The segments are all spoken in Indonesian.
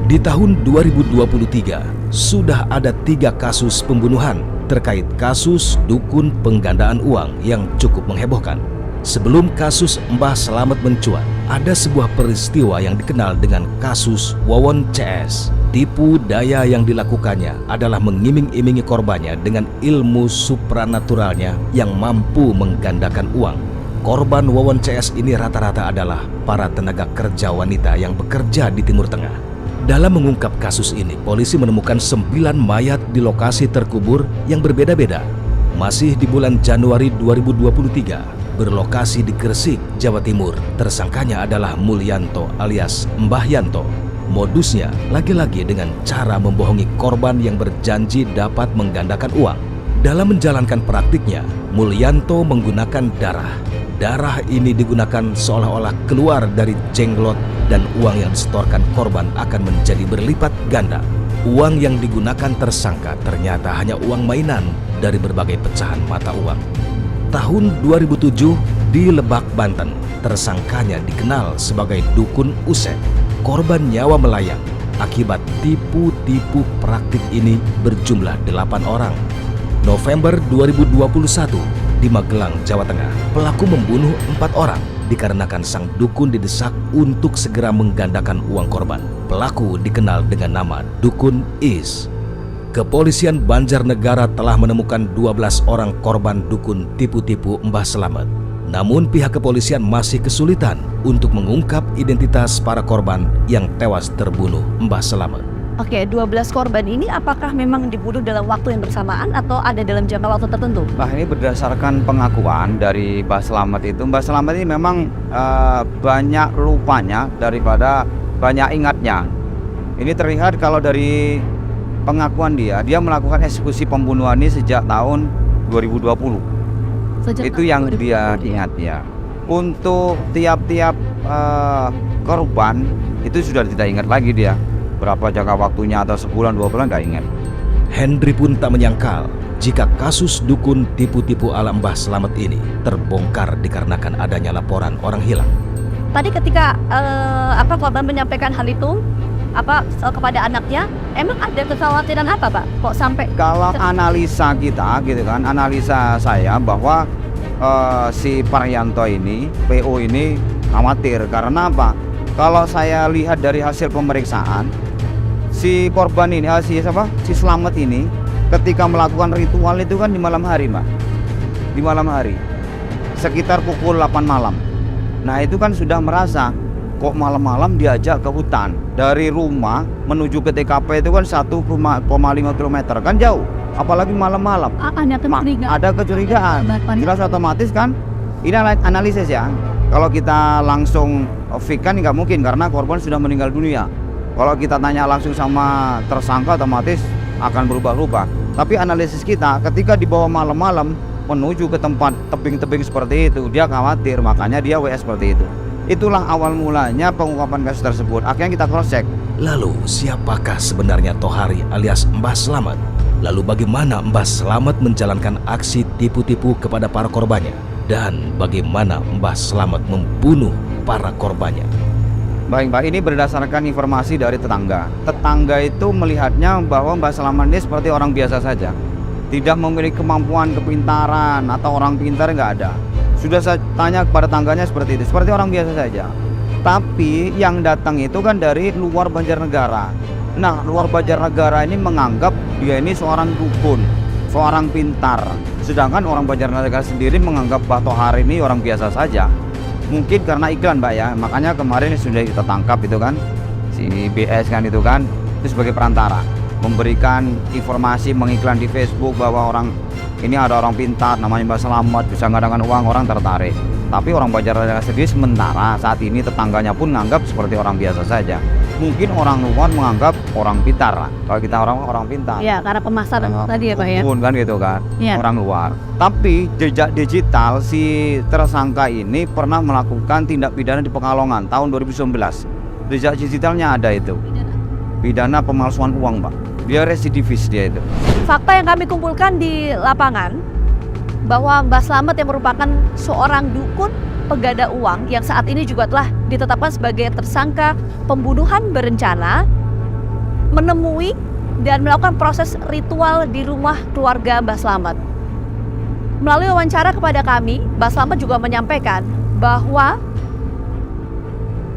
Di tahun 2023, sudah ada 3 kasus pembunuhan terkait kasus dukun penggandaan uang yang cukup menghebohkan. Sebelum kasus Mbah Slamet mencuat, ada sebuah peristiwa yang dikenal dengan kasus Wawon CS. Tipu daya yang dilakukannya adalah mengiming-imingi korbannya dengan ilmu supranaturalnya yang mampu menggandakan uang. Korban Wawon CS ini rata-rata adalah para tenaga kerja wanita yang bekerja di Timur Tengah. Dalam mengungkap kasus ini, polisi menemukan 9 mayat di lokasi terkubur yang berbeda-beda. Masih di bulan Januari 2023, berlokasi di Gresik, Jawa Timur, tersangkanya adalah Mulyanto alias Mbah Yanto. Modusnya lagi-lagi dengan cara membohongi korban yang berjanji dapat menggandakan uang. Dalam menjalankan praktiknya, Mulyanto menggunakan darah. Darah ini digunakan seolah-olah keluar dari jenglot dan uang yang disetorkan korban akan menjadi berlipat ganda. Uang yang digunakan tersangka ternyata hanya uang mainan dari berbagai pecahan mata uang. Tahun 2007 di Lebak, Banten, tersangkanya dikenal sebagai dukun Usep. Korban nyawa melayang akibat tipu-tipu praktik ini berjumlah 8 orang. November 2021 di Magelang, Jawa Tengah, pelaku membunuh 4 orang dikarenakan sang dukun didesak untuk segera menggandakan uang korban. Pelaku dikenal dengan nama Dukun Is. Kepolisian Banjarnegara telah menemukan 12 orang korban dukun tipu-tipu Mbah Slamet. Namun pihak kepolisian masih kesulitan untuk mengungkap identitas para korban yang tewas terbunuh Mbah Slamet. Oke, 12 korban ini apakah memang dibunuh dalam waktu yang bersamaan atau ada dalam jangka waktu tertentu? Mbah, ini berdasarkan pengakuan dari Mbah Slamet itu. Mbah Slamet ini memang banyak lupanya daripada banyak ingatnya. Ini terlihat kalau dari pengakuan dia melakukan eksekusi pembunuhan ini sejak tahun 2020. Itu yang 2020. Dia ingat ya. Untuk tiap-tiap korban itu sudah tidak ingat lagi dia. Berapa jangka waktunya atau sebulan 2 bulan nggak ingat. Henry pun tak menyangkal jika kasus dukun tipu-tipu ala Mbah Slamet ini terbongkar dikarenakan adanya laporan orang hilang. Tadi ketika korban menyampaikan hal itu kepada anaknya, emang ada kekhawatiran apa, Pak? Kok sampai kalau analisa kita gitu kan, analisa saya bahwa si Paryanto ini, PO ini khawatir karena apa? Kalau saya lihat dari hasil pemeriksaan, si korban ini, si Slamet ini ketika melakukan ritual itu kan di malam hari, Mbak. Di malam hari. Sekitar pukul 8 malam. Nah, itu kan sudah merasa kok malam-malam diajak ke hutan. Dari rumah menuju ke TKP itu kan 1,5 km, kan jauh. Apalagi malam-malam. Ada kecurigaan. Jelas otomatis kan. Ini analisis ya. Kalau kita langsung fix kan nggak mungkin karena korban sudah meninggal dunia. Kalau kita tanya langsung sama tersangka otomatis akan berubah-ubah. Tapi analisis kita ketika dibawa malam-malam menuju ke tempat tebing-tebing seperti itu, dia khawatir, makanya dia WS seperti itu. Itulah awal mulanya pengungkapan kasus tersebut. Akhirnya kita cross check. Lalu siapakah sebenarnya Tohari alias Mbah Slamet? Lalu bagaimana Mbah Slamet menjalankan aksi tipu-tipu kepada para korbannya? Dan bagaimana Mbah Slamet membunuh para korbannya? Baik, Mbak, ini berdasarkan informasi dari tetangga. Tetangga itu melihatnya bahwa Mbah Slamet ini seperti orang biasa saja. Tidak memiliki kemampuan, kepintaran, atau orang pintar, nggak ada. Sudah saya tanya kepada tangganya seperti itu, seperti orang biasa saja. Tapi yang datang itu kan dari luar Banjarnegara. Nah, luar Banjarnegara ini menganggap dia ini seorang dukun, seorang pintar. Sedangkan orang Banjarnegara sendiri menganggap Mbah Tohari ini orang biasa saja. Mungkin karena iklan, Mbak ya. Makanya kemarin sudah kita tangkap itu kan, si BS kan itu kan, itu sebagai perantara. Memberikan informasi, mengiklan di Facebook bahwa ini ada orang pintar namanya Mbah Slamet, bisa menggandakan uang, orang tertarik. Tapi orang Banjarnegara sendiri sementara saat ini tetangganya pun menganggap seperti orang biasa saja. Mungkin orang luar menganggap orang pintar lah. Kalau kita orang pintar. Ya, karena pemasaran tadi ya, Pak ya. Kan gitu kan, ya. Orang luar. Tapi jejak digital si tersangka ini pernah melakukan tindak pidana di Pekalongan tahun 2019. Jejak digitalnya ada itu. Pidana pemalsuan uang, Pak. Dia residivis dia itu. Fakta yang kami kumpulkan di lapangan bahwa Mbah Slamet yang merupakan seorang dukun pengganda uang yang saat ini juga telah ditetapkan sebagai tersangka pembunuhan berencana menemui dan melakukan proses ritual di rumah keluarga Mbah Slamet. Melalui wawancara kepada kami, Mbah Slamet juga menyampaikan bahwa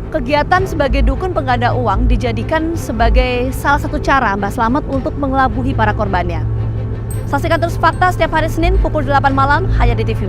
kegiatan sebagai dukun pengganda uang dijadikan sebagai salah satu cara Mbah Slamet untuk mengelabuhi para korbannya. Saksikan terus Fakta setiap hari Senin pukul 8 malam hanya di TV.